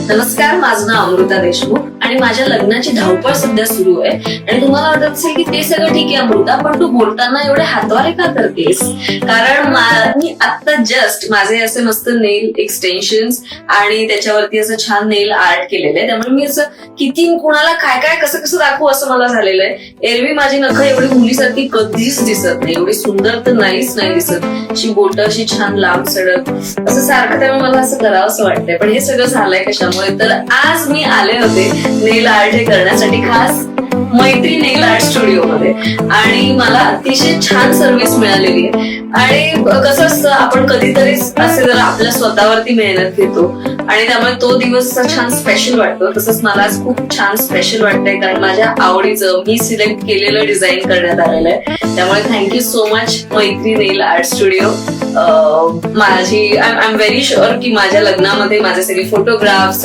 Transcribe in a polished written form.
नमस्कार, माझं नाव अमृता देशमुख आणि माझ्या लग्नाची धावपळ सध्या सुरू आहे. आणि तुम्हाला वाटत असेल की ते सगळं ठीक आहे अमृता, पण तू बोलताना एवढे हातवारे का करतेस? कारण मी आता जस्ट माझे असे मस्त नेल एक्सटेन्शन्स आणि त्याच्यावरती असं छान नेल आर्ट केलेलं आहे. त्यामुळे मी असं किती कुणाला काय काय कसं कसं दाखवू असं मला झालेलं आहे. एरवी माझी नखं एवढी मुलीसारखी कधीच दिसत नाही, एवढी सुंदर तर नाहीच नाही दिसत. अशी बोटं अशी छान लांब सडक असं सारखं, त्यामुळे मला असं करावं असं वाटतंय. पण हे सगळं झालंय कशामुळे? तर आज मी आले होते नेल आर्ट हे करण्यासाठी खास मैत्री नेल आर्ट स्टुडिओ मध्ये, आणि मला अतिशय छान सर्व्हिस मिळालेली आहे. आणि कसं असतं, आपण कधीतरीच असे जरा आपल्या स्वतःवरती मेहनत घेतो आणि त्यामुळे तो दिवस असा छान स्पेशल वाटतो. तसंच मला आज खूप छान स्पेशल वाटतंय, कारण माझ्या आवडीचं मी सिलेक्ट केलेलं डिझाईन करण्यात आलेलं आहे. त्यामुळे थँक्यू सो मच मैत्री नेल आर्ट स्टुडिओ. माझी आय एम व्हेरी शुअर की माझ्या लग्नामध्ये माझे सगळे फोटोग्राफ्स